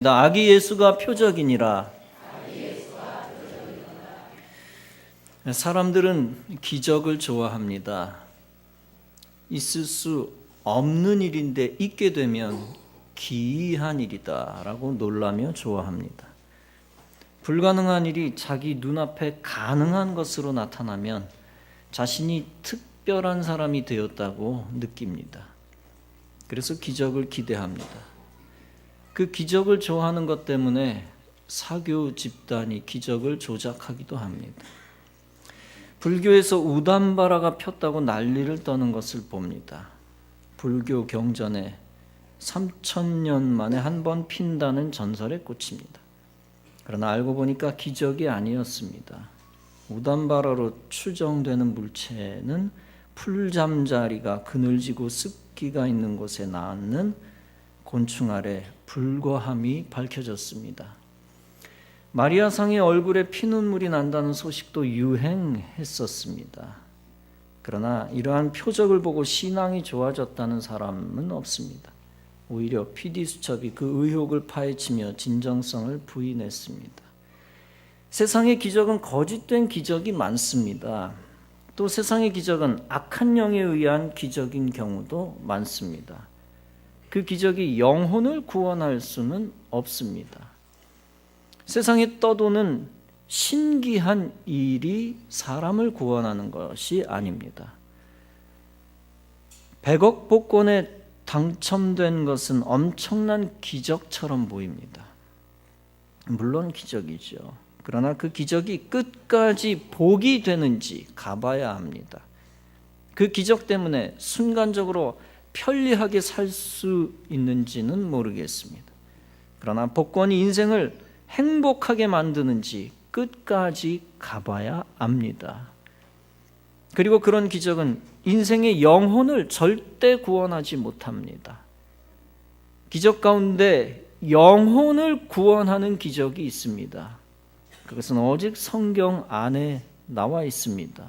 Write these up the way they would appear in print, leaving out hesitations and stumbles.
아기 예수가 표적이니라. 사람들은 기적을 좋아합니다. 있을 수 없는 일인데 있게 되면 기이한 일이다 라고 놀라며 좋아합니다. 불가능한 일이 자기 눈앞에 가능한 것으로 나타나면 자신이 특별한 사람이 되었다고 느낍니다. 그래서 기적을 기대합니다. 그 기적을 좋아하는 것 때문에 사교 집단이 기적을 조작하기도 합니다. 불교에서 우담바라가 폈다고 난리를 떠는 것을 봅니다. 불교 경전에 3000년 만에 한 번 핀다는 전설에 꽂힙니다. 그러나 알고 보니까 기적이 아니었습니다. 우담바라로 추정되는 물체는 풀잠자리가 그늘지고 습기가 있는 곳에 낳는 곤충 아래 불과함이 밝혀졌습니다. 마리아상의 얼굴에 피눈물이 난다는 소식도 유행했었습니다. 그러나 이러한 표적을 보고 신앙이 좋아졌다는 사람은 없습니다. 오히려 PD 수첩이 그 의혹을 파헤치며 진정성을 부인했습니다. 세상의 기적은 거짓된 기적이 많습니다. 또 세상의 기적은 악한 영에 의한 기적인 경우도 많습니다. 그 기적이 영혼을 구원할 수는 없습니다. 세상에 떠도는 신기한 일이 사람을 구원하는 것이 아닙니다. 100억 복권에 당첨된 것은 엄청난 기적처럼 보입니다. 물론 기적이죠. 그러나 그 기적이 끝까지 복이 되는지 가봐야 합니다. 그 기적 때문에 순간적으로 편리하게 살 수 있는지는 모르겠습니다. 그러나 복권이 인생을 행복하게 만드는지 끝까지 가봐야 합니다. 그리고 그런 기적은 인생의 영혼을 절대 구원하지 못합니다. 기적 가운데 영혼을 구원하는 기적이 있습니다. 그것은 오직 성경 안에 나와 있습니다.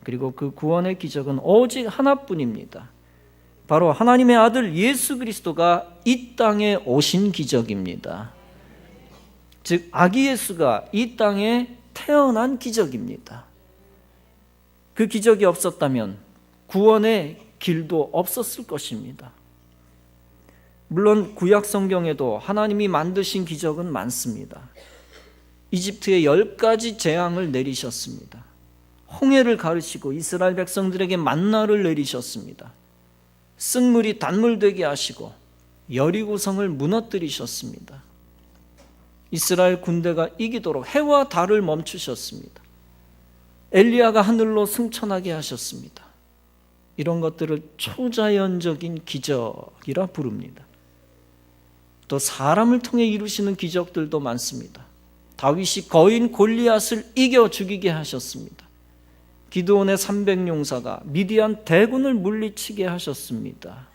그리고 그 구원의 기적은 오직 하나뿐입니다. 바로 하나님의 아들 예수 그리스도가 이 땅에 오신 기적입니다. 즉 아기 예수가 이 땅에 태어난 기적입니다. 그 기적이 없었다면 구원의 길도 없었을 것입니다. 물론 구약 성경에도 하나님이 만드신 기적은 많습니다. 이집트에 10가지 재앙을 내리셨습니다. 홍해를 가르시고 이스라엘 백성들에게 만나를 내리셨습니다. 쓴물이 단물 되게 하시고 여리고성을 무너뜨리셨습니다. 이스라엘 군대가 이기도록 해와 달을 멈추셨습니다. 엘리야가 하늘로 승천하게 하셨습니다. 이런 것들을 초자연적인 기적이라 부릅니다. 또 사람을 통해 이루시는 기적들도 많습니다. 다윗이 거인 골리앗을 이겨 죽이게 하셨습니다. 기드온의 300용사가 미디안 대군을 물리치게 하셨습니다.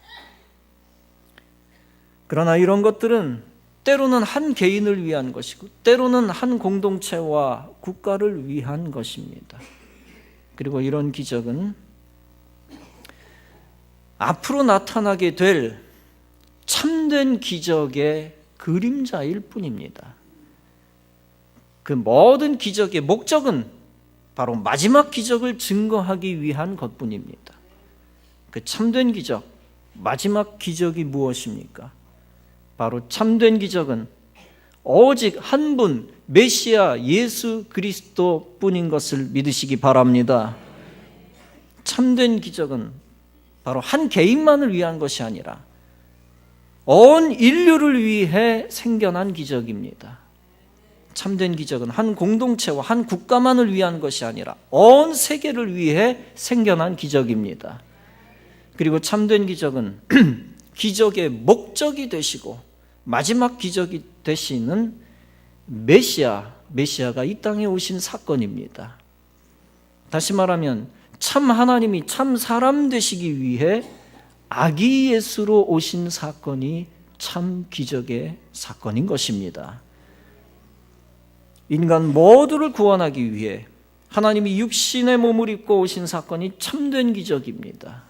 그러나 이런 것들은 때로는 한 개인을 위한 것이고 때로는 한 공동체와 국가를 위한 것입니다. 그리고 이런 기적은 앞으로 나타나게 될 참된 기적의 그림자일 뿐입니다. 그 모든 기적의 목적은 바로 마지막 기적을 증거하기 위한 것뿐입니다. 그 참된 기적, 마지막 기적이 무엇입니까? 바로 참된 기적은 오직 한 분 메시아 예수 그리스도 뿐인 것을 믿으시기 바랍니다. 참된 기적은 바로 한 개인만을 위한 것이 아니라 온 인류를 위해 생겨난 기적입니다. 참된 기적은 한 공동체와 한 국가만을 위한 것이 아니라 온 세계를 위해 생겨난 기적입니다. 그리고 참된 기적은 기적의 목적이 되시고 마지막 기적이 되시는 메시아가 이 땅에 오신 사건입니다. 다시 말하면 참 하나님이 참 사람 되시기 위해 아기 예수로 오신 사건이 참 기적의 사건인 것입니다. 인간 모두를 구원하기 위해 하나님이 육신의 몸을 입고 오신 사건이 참된 기적입니다.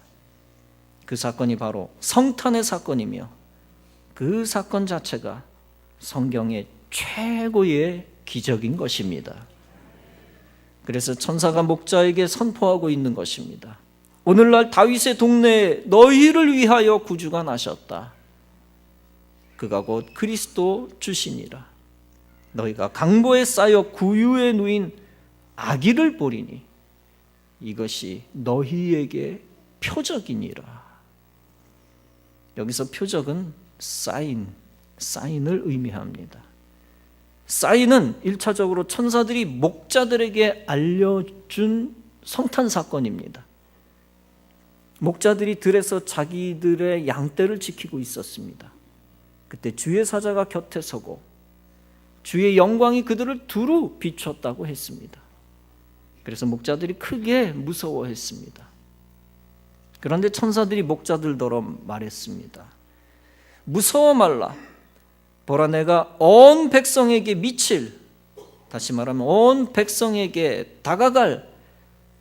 그 사건이 바로 성탄의 사건이며 그 사건 자체가 성경의 최고의 기적인 것입니다. 그래서 천사가 목자에게 선포하고 있는 것입니다. 오늘날 다윗의 동네에 너희를 위하여 구주가 나셨다. 그가 곧 그리스도 주시니라. 너희가 강보에 쌓여 구유에 누인 아기를 보리니 이것이 너희에게 표적이니라. 여기서 표적은 사인을 의미합니다. 사인은 1차적으로 천사들이 목자들에게 알려준 성탄 사건입니다. 목자들이 들에서 자기들의 양떼를 지키고 있었습니다. 그때 주의 사자가 곁에 서고 주의 영광이 그들을 두루 비췄다고 했습니다. 그래서 목자들이 크게 무서워했습니다. 그런데 천사들이 목자들더러 말했습니다. 무서워 말라. 보라, 내가 온 백성에게 미칠, 다시 말하면 온 백성에게 다가갈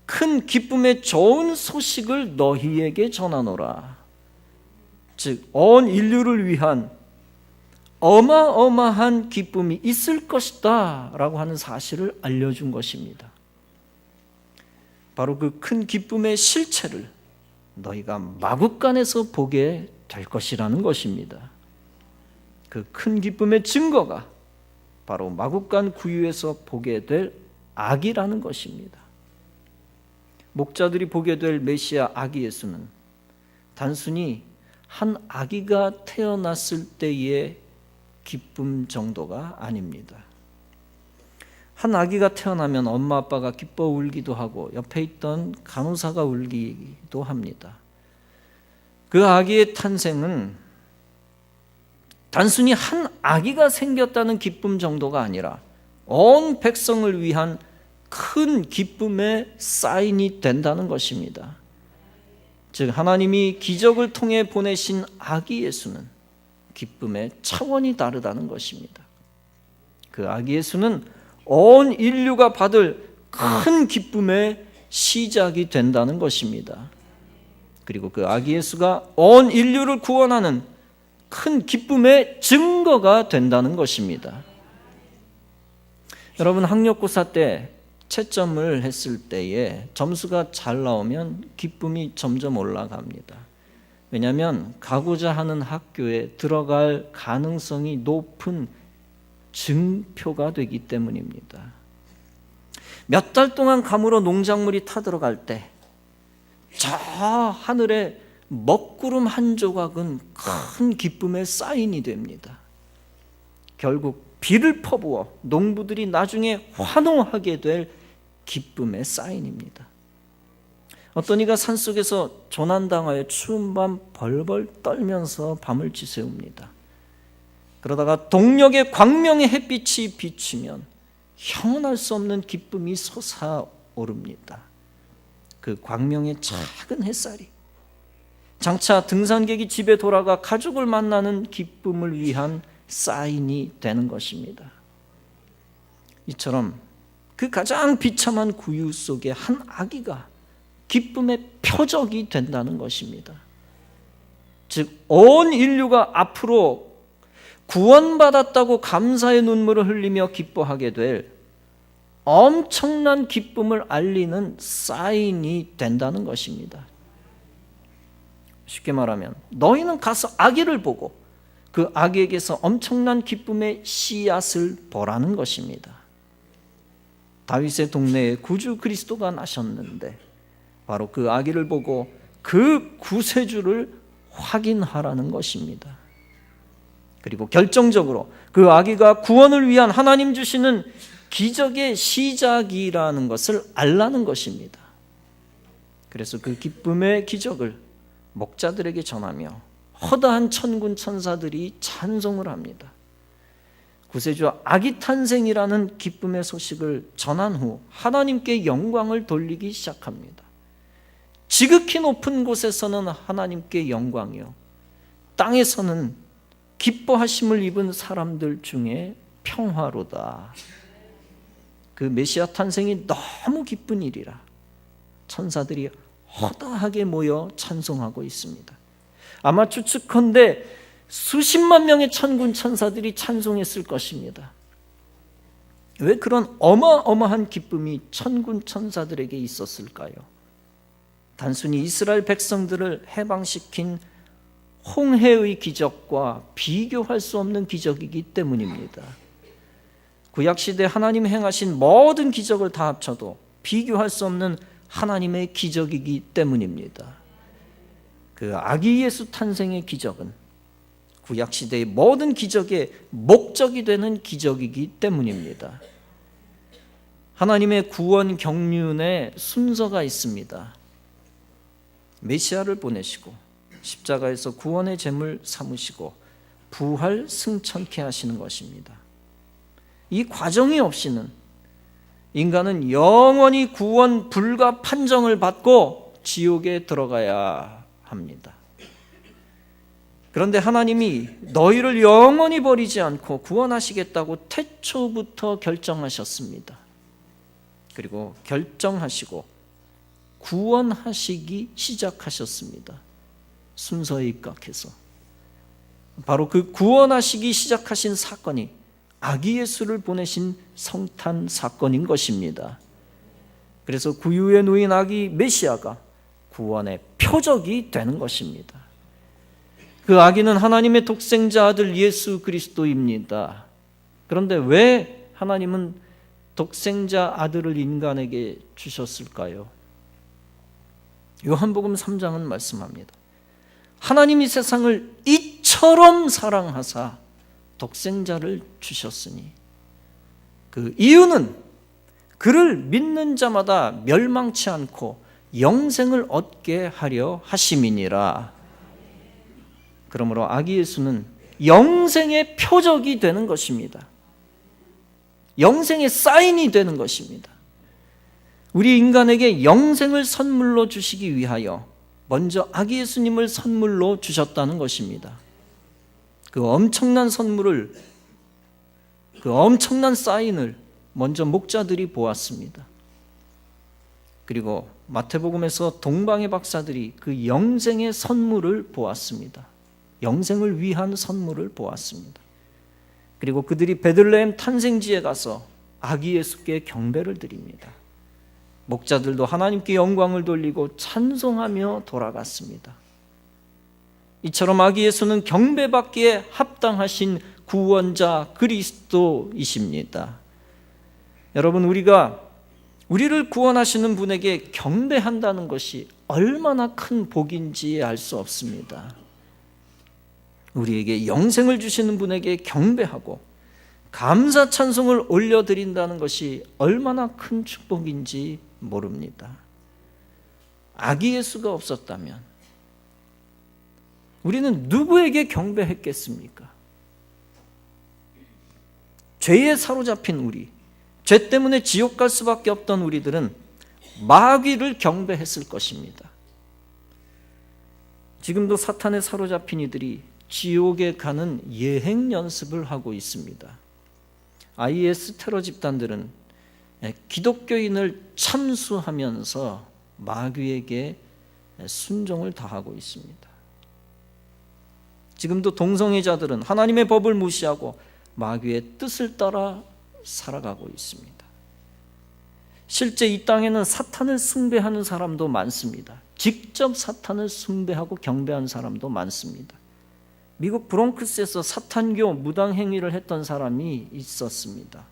큰 기쁨의 좋은 소식을 너희에게 전하노라. 즉, 온 인류를 위한 어마어마한 기쁨이 있을 것이다 라고 하는 사실을 알려준 것입니다. 바로 그 큰 기쁨의 실체를 너희가 마국간에서 보게 될 것이라는 것입니다. 그 큰 기쁨의 증거가 바로 마국간 구유에서 보게 될 아기라는 것입니다. 목자들이 보게 될 메시아 아기 예수는 단순히 한 아기가 태어났을 때의 기쁨 정도가 아닙니다. 한 아기가 태어나면 엄마 아빠가 기뻐 울기도 하고 옆에 있던 간호사가 울기도 합니다. 그 아기의 탄생은 단순히 한 아기가 생겼다는 기쁨 정도가 아니라 온 백성을 위한 큰 기쁨의 사인이 된다는 것입니다. 즉, 하나님이 기적을 통해 보내신 아기 예수는 기쁨의 차원이 다르다는 것입니다. 그 아기 예수는 온 인류가 받을 큰 기쁨의 시작이 된다는 것입니다. 그리고 그 아기 예수가 온 인류를 구원하는 큰 기쁨의 증거가 된다는 것입니다. 여러분, 학력고사 때 채점을 했을 때에 점수가 잘 나오면 기쁨이 점점 올라갑니다. 왜냐하면 가고자 하는 학교에 들어갈 가능성이 높은 증표가 되기 때문입니다. 몇 달 동안 감으로 농작물이 타들어갈 때 저 하늘에 먹구름 한 조각은 큰 기쁨의 사인이 됩니다. 결국 비를 퍼부어 농부들이 나중에 환호하게 될 기쁨의 사인입니다. 어떤 이가 산속에서 조난당하여 추운 밤 벌벌 떨면서 밤을 지새웁니다. 그러다가 동력의 광명의 햇빛이 비치면 형언할 수 없는 기쁨이 솟아오릅니다. 그 광명의 작은 햇살이 장차 등산객이 집에 돌아가 가족을 만나는 기쁨을 위한 사인이 되는 것입니다. 이처럼 그 가장 비참한 구유 속에 한 아기가 기쁨의 표적이 된다는 것입니다. 즉, 온 인류가 앞으로 구원받았다고 감사의 눈물을 흘리며 기뻐하게 될 엄청난 기쁨을 알리는 사인이 된다는 것입니다. 쉽게 말하면 너희는 가서 아기를 보고 그 아기에게서 엄청난 기쁨의 씨앗을 보라는 것입니다. 다윗의 동네에 구주 그리스도가 나셨는데 바로 그 아기를 보고 그 구세주를 확인하라는 것입니다. 그리고 결정적으로 그 아기가 구원을 위한 하나님 주시는 기적의 시작이라는 것을 알라는 것입니다. 그래서 그 기쁨의 기적을 목자들에게 전하며 허다한 천군 천사들이 찬송을 합니다. 구세주 아기 탄생이라는 기쁨의 소식을 전한 후 하나님께 영광을 돌리기 시작합니다. 지극히 높은 곳에서는 하나님께 영광이요, 땅에서는 기뻐하심을 입은 사람들 중에 평화로다. 그 메시아 탄생이 너무 기쁜 일이라 천사들이 허다하게 모여 찬송하고 있습니다. 아마 추측컨대 수십만 명의 천군 천사들이 찬송했을 것입니다. 왜 그런 어마어마한 기쁨이 천군 천사들에게 있었을까요? 단순히 이스라엘 백성들을 해방시킨 홍해의 기적과 비교할 수 없는 기적이기 때문입니다. 구약시대 하나님 행하신 모든 기적을 다 합쳐도 비교할 수 없는 하나님의 기적이기 때문입니다. 그 아기 예수 탄생의 기적은 구약시대의 모든 기적의 목적이 되는 기적이기 때문입니다. 하나님의 구원 경륜에 순서가 있습니다. 메시아를 보내시고 십자가에서 구원의 제물 삼으시고 부활 승천케 하시는 것입니다. 이 과정이 없이는 인간은 영원히 구원 불가 판정을 받고 지옥에 들어가야 합니다. 그런데 하나님이 너희를 영원히 버리지 않고 구원하시겠다고 태초부터 결정하셨습니다. 그리고 결정하시고 구원하시기 시작하셨습니다. 순서에 입각해서. 바로 그 구원하시기 시작하신 사건이 아기 예수를 보내신 성탄 사건인 것입니다. 그래서 구유에 누인 아기 메시아가 구원의 표적이 되는 것입니다. 그 아기는 하나님의 독생자 아들 예수 그리스도입니다. 그런데 왜 하나님은 독생자 아들을 인간에게 주셨을까요? 요한복음 3장은 말씀합니다. 하나님이 세상을 이처럼 사랑하사 독생자를 주셨으니 그 이유는 그를 믿는 자마다 멸망치 않고 영생을 얻게 하려 하심이니라. 그러므로 아기 예수는 영생의 표적이 되는 것입니다. 영생의 사인이 되는 것입니다. 우리 인간에게 영생을 선물로 주시기 위하여 먼저 아기 예수님을 선물로 주셨다는 것입니다. 그 엄청난 선물을, 그 엄청난 사인을 먼저 목자들이 보았습니다. 그리고 마태복음에서 동방의 박사들이 그 영생의 선물을 보았습니다. 영생을 위한 선물을 보았습니다. 그리고 그들이 베들레헴 탄생지에 가서 아기 예수께 경배를 드립니다. 목자들도 하나님께 영광을 돌리고 찬송하며 돌아갔습니다. 이처럼 아기 예수는 경배받기에 합당하신 구원자 그리스도이십니다. 여러분, 우리를 구원하시는 분에게 경배한다는 것이 얼마나 큰 복인지 알 수 없습니다. 우리에게 영생을 주시는 분에게 경배하고 감사 찬송을 올려드린다는 것이 얼마나 큰 축복인지 모릅니다. 아기 예수가 없었다면 우리는 누구에게 경배했겠습니까? 죄에 사로잡힌 우리, 죄 때문에 지옥 갈 수밖에 없던 우리들은 마귀를 경배했을 것입니다. 지금도 사탄에 사로잡힌 이들이 지옥에 가는 예행 연습을 하고 있습니다. IS 테러 집단들은 기독교인을 참수하면서 마귀에게 순종을 다하고 있습니다. 지금도 동성애자들은 하나님의 법을 무시하고 마귀의 뜻을 따라 살아가고 있습니다. 실제 이 땅에는 사탄을 숭배하는 사람도 많습니다. 직접 사탄을 숭배하고 경배한 사람도 많습니다. 미국 브롱크스에서 사탄교 무당 행위를 했던 사람이 있었습니다.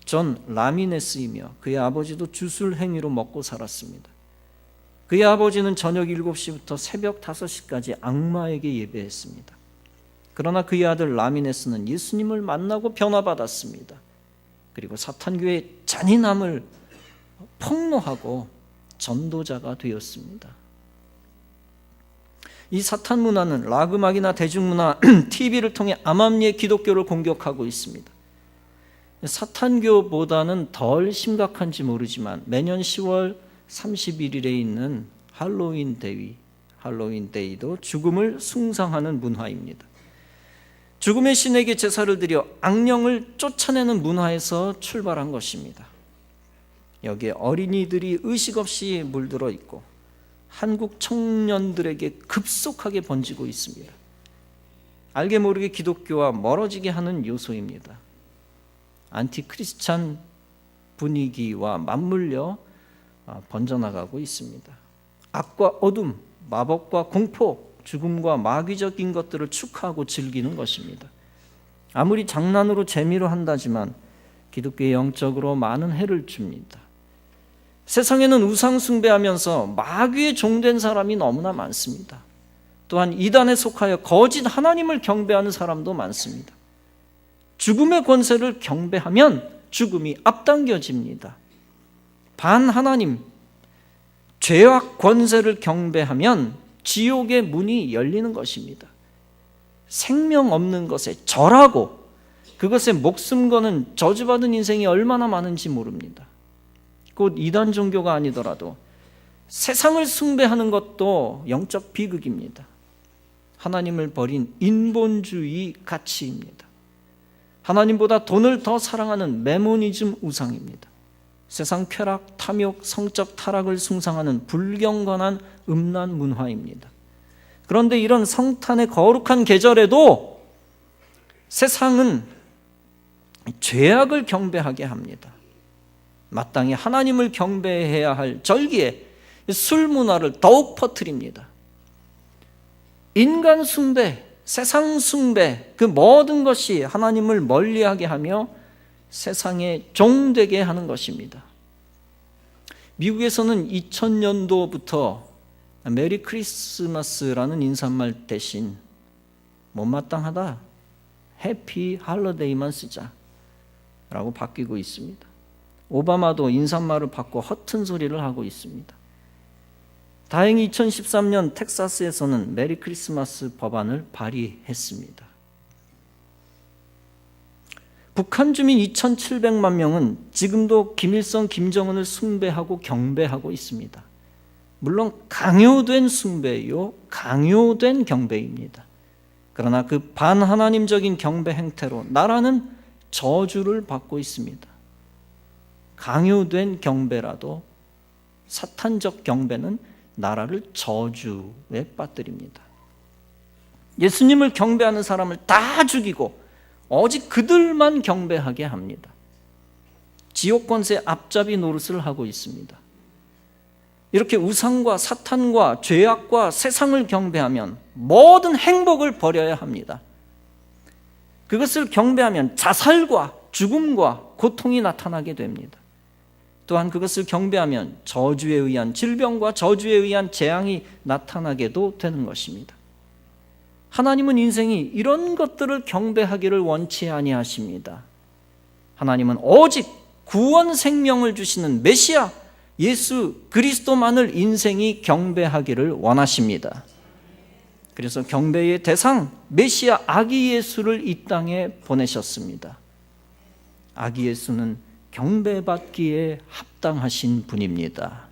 존 라미네스이며 그의 아버지도 주술 행위로 먹고 살았습니다. 그의 아버지는 저녁 7시부터 새벽 5시까지 악마에게 예배했습니다. 그러나 그의 아들 라미네스는 예수님을 만나고 변화받았습니다. 그리고 사탄교의 잔인함을 폭로하고 전도자가 되었습니다. 이 사탄 문화는 락 음악이나 대중문화, TV를 통해 암암리의 기독교를 공격하고 있습니다. 사탄교보다는 덜 심각한지 모르지만 매년 10월 31일에 있는 할로윈 데이도 죽음을 숭상하는 문화입니다. 죽음의 신에게 제사를 드려 악령을 쫓아내는 문화에서 출발한 것입니다. 여기에 어린이들이 의식 없이 물들어 있고 한국 청년들에게 급속하게 번지고 있습니다. 알게 모르게 기독교와 멀어지게 하는 요소입니다. 안티크리스찬 분위기와 맞물려 번져나가고 있습니다. 악과 어둠, 마법과 공포, 죽음과 마귀적인 것들을 축하하고 즐기는 것입니다. 아무리 장난으로 재미로 한다지만 기독교에 영적으로 많은 해를 줍니다. 세상에는 우상 숭배하면서 마귀의 종된 사람이 너무나 많습니다. 또한 이단에 속하여 거짓 하나님을 경배하는 사람도 많습니다. 죽음의 권세를 경배하면 죽음이 앞당겨집니다. 반하나님, 죄악 권세를 경배하면 지옥의 문이 열리는 것입니다. 생명 없는 것에 절하고 그것에 목숨 거는 저주받은 인생이 얼마나 많은지 모릅니다. 곧 이단 종교가 아니더라도 세상을 숭배하는 것도 영적 비극입니다. 하나님을 버린 인본주의 가치입니다. 하나님보다 돈을 더 사랑하는 메모니즘 우상입니다. 세상 쾌락, 탐욕, 성적 타락을 숭상하는 불경건한 음란 문화입니다. 그런데 이런 성탄의 거룩한 계절에도 세상은 죄악을 경배하게 합니다. 마땅히 하나님을 경배해야 할 절기에 술 문화를 더욱 퍼뜨립니다. 인간 숭배, 세상 숭배, 그 모든 것이 하나님을 멀리하게 하며 세상에 종되게 하는 것입니다. 미국에서는 2000년도부터 메리 크리스마스라는 인사말 대신 못마땅하다, 해피 할러데이만 쓰자 라고 바뀌고 있습니다. 오바마도 인사말을 바꿔 허튼 소리를 하고 있습니다. 다행히 2013년 텍사스에서는 메리 크리스마스 법안을 발의했습니다. 북한 주민 2,700만 명은 지금도 김일성, 김정은을 숭배하고 경배하고 있습니다. 물론 강요된 숭배요, 강요된 경배입니다. 그러나 그 반하나님적인 경배 행태로 나라는 저주를 받고 있습니다. 강요된 경배라도 사탄적 경배는 나라를 저주에 빠뜨립니다. 예수님을 경배하는 사람을 다 죽이고 오직 그들만 경배하게 합니다. 지옥 권세 앞잡이 노릇을 하고 있습니다. 이렇게 우상과 사탄과 죄악과 세상을 경배하면 모든 행복을 버려야 합니다. 그것을 경배하면 자살과 죽음과 고통이 나타나게 됩니다. 또한 그것을 경배하면 저주에 의한 질병과 저주에 의한 재앙이 나타나게도 되는 것입니다. 하나님은 인생이 이런 것들을 경배하기를 원치 아니하십니다. 하나님은 오직 구원 생명을 주시는 메시아 예수 그리스도만을 인생이 경배하기를 원하십니다. 그래서 경배의 대상 메시아 아기 예수를 이 땅에 보내셨습니다. 아기 예수는 경배받기에 합당하신 분입니다.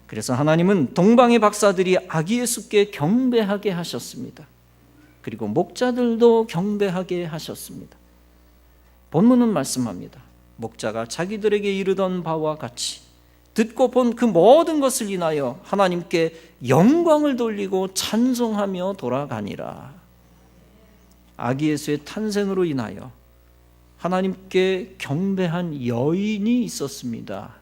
그래서 하나님은 동방의 박사들이 아기 예수께 경배하게 하셨습니다. 그리고 목자들도 경배하게 하셨습니다. 본문은 말씀합니다. 목자가 자기들에게 이르던 바와 같이 듣고 본 그 모든 것을 인하여 하나님께 영광을 돌리고 찬송하며 돌아가니라. 아기 예수의 탄생으로 인하여 하나님께 경배한 여인이 있었습니다.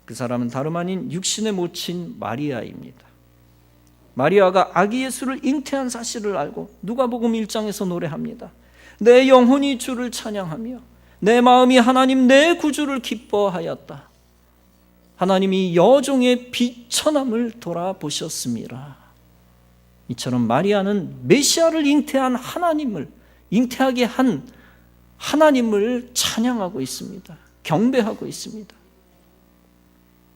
그 사람은 다름 아닌 육신의 모친 마리아입니다. 마리아가 아기 예수를 잉태한 사실을 알고 누가복음 1장에서 노래합니다. 내 영혼이 주를 찬양하며 내 마음이 하나님 내 구주를 기뻐하였다. 하나님이 여종의 비천함을 돌아보셨습니다. 이처럼 마리아는 메시아를 잉태한 하나님을, 잉태하게 한 하나님을 찬양하고 있습니다. 경배하고 있습니다.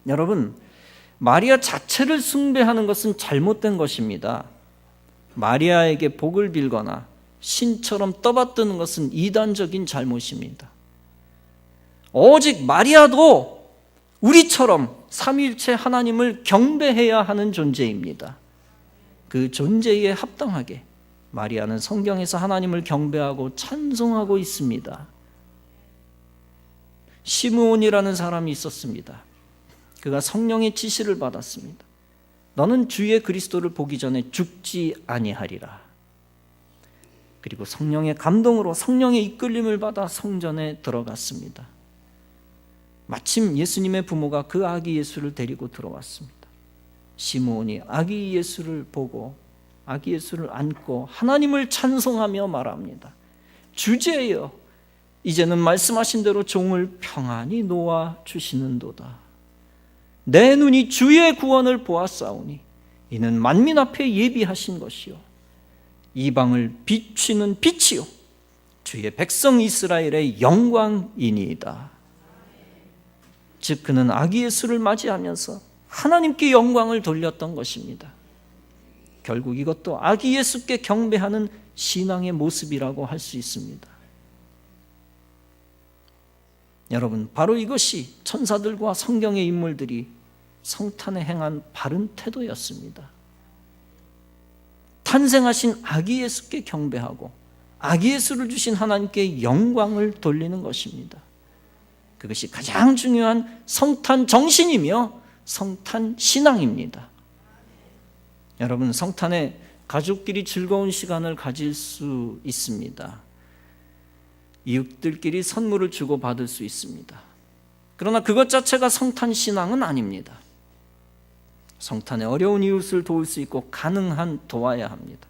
여러분, 마리아 자체를 숭배하는 것은 잘못된 것입니다. 마리아에게 복을 빌거나 신처럼 떠받드는 것은 이단적인 잘못입니다. 오직 마리아도 우리처럼 삼위일체 하나님을 경배해야 하는 존재입니다. 그 존재에 합당하게 마리아는 성경에서 하나님을 경배하고 찬송하고 있습니다. 시므온이라는 사람이 있었습니다. 그가 성령의 지시를 받았습니다. 너는 주의 그리스도를 보기 전에 죽지 아니하리라. 그리고 성령의 감동으로 성령의 이끌림을 받아 성전에 들어갔습니다. 마침 예수님의 부모가 그 아기 예수를 데리고 들어왔습니다. 시므온이 아기 예수를 보고 아기 예수를 안고 하나님을 찬송하며 말합니다. 주제여, 이제는 말씀하신 대로 종을 평안히 놓아 주시는도다. 내 눈이 주의 구원을 보았사오니 이는 만민 앞에 예비하신 것이요 이방을 비추는 빛이요 주의 백성 이스라엘의 영광이니이다. 즉 그는 아기 예수를 맞이하면서 하나님께 영광을 돌렸던 것입니다. 결국 이것도 아기 예수께 경배하는 신앙의 모습이라고 할 수 있습니다. 여러분, 바로 이것이 천사들과 성경의 인물들이 성탄에 행한 바른 태도였습니다. 탄생하신 아기 예수께 경배하고 아기 예수를 주신 하나님께 영광을 돌리는 것입니다. 그것이 가장 중요한 성탄 정신이며 성탄 신앙입니다. 여러분, 성탄에 가족끼리 즐거운 시간을 가질 수 있습니다. 이웃들끼리 선물을 주고받을 수 있습니다. 그러나 그것 자체가 성탄 신앙은 아닙니다. 성탄에 어려운 이웃을 도울 수 있고 가능한 도와야 합니다.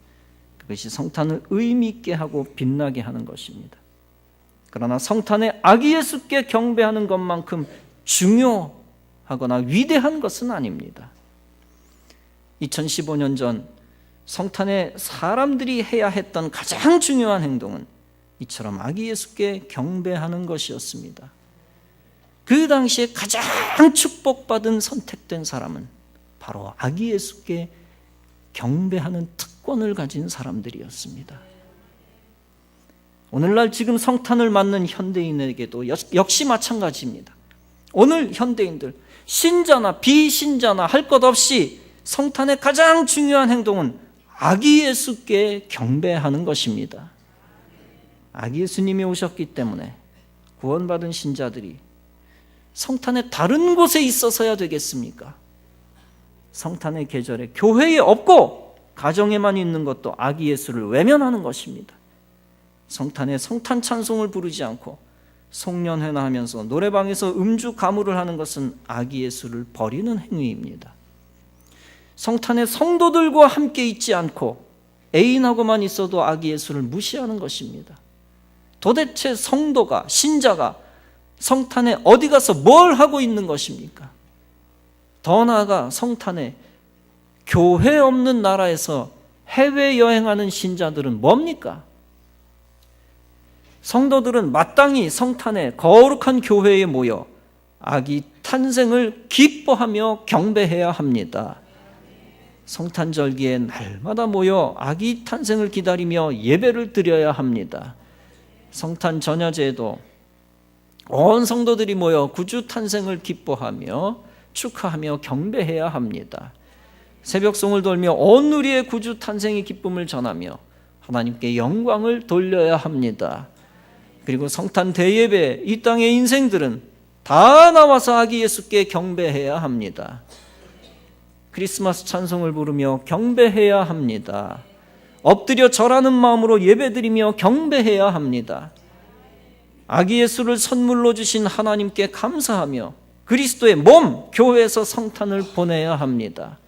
그것이 성탄을 의미 있게 하고 빛나게 하는 것입니다. 그러나 성탄에 아기 예수께 경배하는 것만큼 중요하거나 위대한 것은 아닙니다. 2015년 전 성탄에 사람들이 해야 했던 가장 중요한 행동은 이처럼 아기 예수께 경배하는 것이었습니다. 그 당시에 가장 축복받은 선택된 사람은 바로 아기 예수께 경배하는 특권을 가진 사람들이었습니다. 오늘날 지금 성탄을 맞는 현대인에게도 역시 마찬가지입니다. 오늘 현대인들, 신자나 비신자나 할 것 없이 성탄의 가장 중요한 행동은 아기 예수께 경배하는 것입니다. 아기 예수님이 오셨기 때문에 구원받은 신자들이 성탄의 다른 곳에 있어서야 되겠습니까? 성탄의 계절에 교회에 없고 가정에만 있는 것도 아기 예수를 외면하는 것입니다. 성탄에 성탄 찬송을 부르지 않고 송년회나 하면서 노래방에서 음주 가무를 하는 것은 아기 예수를 버리는 행위입니다. 성탄에 성도들과 함께 있지 않고 애인하고만 있어도 아기 예수를 무시하는 것입니다. 도대체 성도가, 신자가 성탄에 어디 가서 뭘 하고 있는 것입니까? 더 나아가 성탄에 교회 없는 나라에서 해외여행하는 신자들은 뭡니까? 성도들은 마땅히 성탄에 거룩한 교회에 모여 아기 탄생을 기뻐하며 경배해야 합니다. 성탄절기에 날마다 모여 아기 탄생을 기다리며 예배를 드려야 합니다. 성탄 전야제에도 온 성도들이 모여 구주 탄생을 기뻐하며 축하하며 경배해야 합니다. 새벽송을 돌며 온 누리의 구주 탄생의 기쁨을 전하며 하나님께 영광을 돌려야 합니다. 그리고 성탄 대예배, 이 땅의 인생들은 다 나와서 아기 예수께 경배해야 합니다. 크리스마스 찬송을 부르며 경배해야 합니다. 엎드려 절하는 마음으로 예배드리며 경배해야 합니다. 아기 예수를 선물로 주신 하나님께 감사하며 그리스도의 몸, 교회에서 성탄을 보내야 합니다.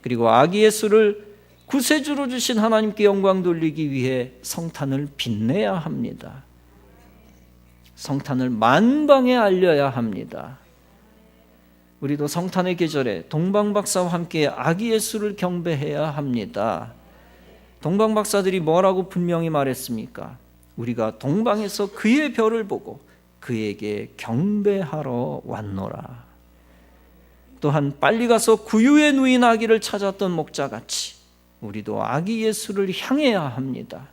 그리고 아기 예수를 구세주로 주신 하나님께 영광 돌리기 위해 성탄을 빛내야 합니다. 성탄을 만방에 알려야 합니다. 우리도 성탄의 계절에 동방박사와 함께 아기 예수를 경배해야 합니다. 동방박사들이 뭐라고 분명히 말했습니까? 우리가 동방에서 그의 별을 보고 그에게 경배하러 왔노라. 또한 빨리 가서 구유에 누인 아기를 찾았던 목자같이 우리도 아기 예수를 향해야 합니다.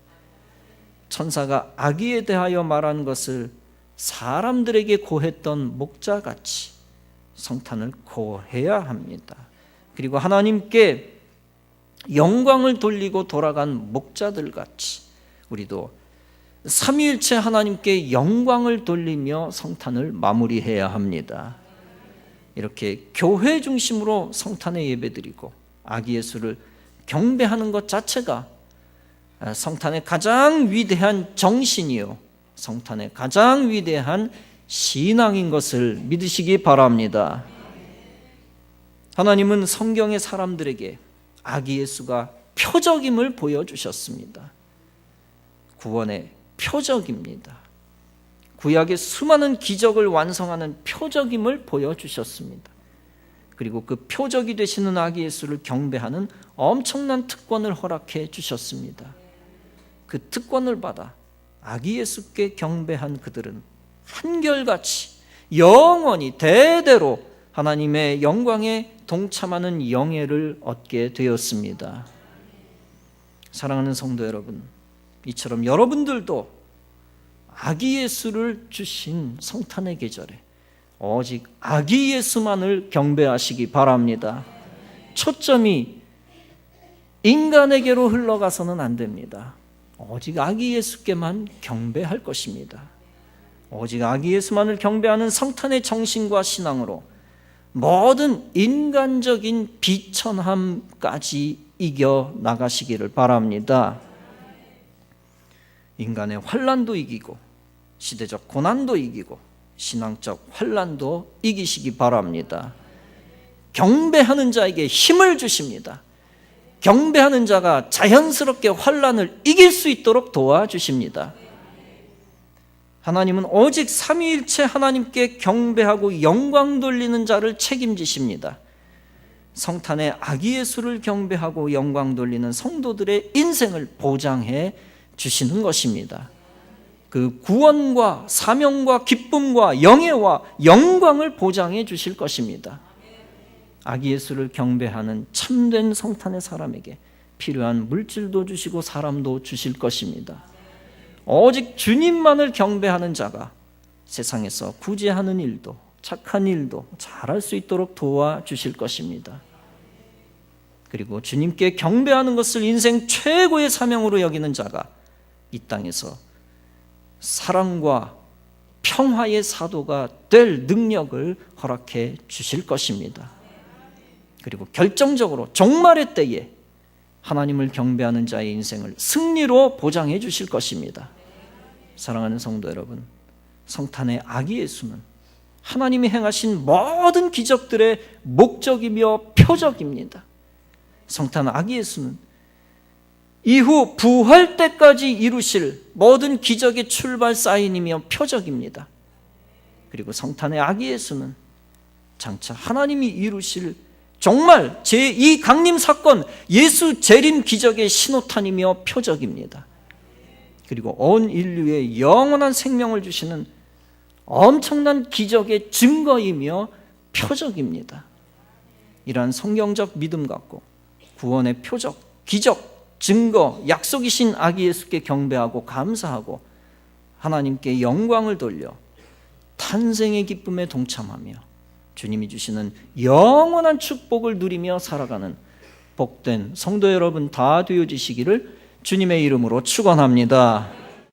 천사가 아기에 대하여 말한 것을 사람들에게 고했던 목자같이 성탄을 고해야 합니다. 그리고 하나님께 영광을 돌리고 돌아간 목자들같이 우리도 삼위일체 하나님께 영광을 돌리며 성탄을 마무리해야 합니다. 이렇게 교회 중심으로 성탄에 예배드리고 아기 예수를 경배하는 것 자체가 성탄의 가장 위대한 정신이요, 성탄의 가장 위대한 신앙인 것을 믿으시기 바랍니다. 하나님은 성경의 사람들에게 아기 예수가 표적임을 보여주셨습니다. 구원의 표적입니다. 구약의 수많은 기적을 완성하는 표적임을 보여주셨습니다. 그리고 그 표적이 되시는 아기 예수를 경배하는 엄청난 특권을 허락해 주셨습니다. 그 특권을 받아 아기 예수께 경배한 그들은 한결같이 영원히 대대로 하나님의 영광에 동참하는 영예를 얻게 되었습니다. 사랑하는 성도 여러분, 이처럼 여러분들도 아기 예수를 주신 성탄의 계절에 오직 아기 예수만을 경배하시기 바랍니다. 초점이 인간에게로 흘러가서는 안 됩니다. 오직 아기 예수께만 경배할 것입니다. 오직 아기 예수만을 경배하는 성탄의 정신과 신앙으로 모든 인간적인 비천함까지 이겨 나가시기를 바랍니다. 인간의 환난도 이기고 시대적 고난도 이기고 신앙적 환난도 이기시기 바랍니다. 경배하는 자에게 힘을 주십니다. 경배하는 자가 자연스럽게 환난을 이길 수 있도록 도와주십니다. 하나님은 오직 삼위일체 하나님께 경배하고 영광 돌리는 자를 책임지십니다. 성탄의 아기 예수를 경배하고 영광 돌리는 성도들의 인생을 보장해 주시는 것입니다. 그 구원과 사명과 기쁨과 영예와 영광을 보장해 주실 것입니다. 아기 예수를 경배하는 참된 성탄의 사람에게 필요한 물질도 주시고 사람도 주실 것입니다. 오직 주님만을 경배하는 자가 세상에서 구제하는 일도 착한 일도 잘할 수 있도록 도와주실 것입니다. 그리고 주님께 경배하는 것을 인생 최고의 사명으로 여기는 자가 이 땅에서 사랑과 평화의 사도가 될 능력을 허락해 주실 것입니다. 그리고 결정적으로 종말의 때에 하나님을 경배하는 자의 인생을 승리로 보장해 주실 것입니다. 사랑하는 성도 여러분, 성탄의 아기 예수는 하나님이 행하신 모든 기적들의 목적이며 표적입니다. 성탄 아기 예수는 이후 부활 때까지 이루실 모든 기적의 출발 사인이며 표적입니다. 그리고 성탄의 아기 예수는 장차 하나님이 이루실 정말 제2 강림 사건 예수 재림 기적의 신호탄이며 표적입니다. 그리고 온 인류에 영원한 생명을 주시는 엄청난 기적의 증거이며 표적입니다. 이러한 성경적 믿음 갖고 구원의 표적, 기적, 증거, 약속이신 아기 예수께 경배하고 감사하고 하나님께 영광을 돌려 탄생의 기쁨에 동참하며 주님이 주시는 영원한 축복을 누리며 살아가는 복된 성도 여러분 다 되어지시기를 주님의 이름으로 축원합니다.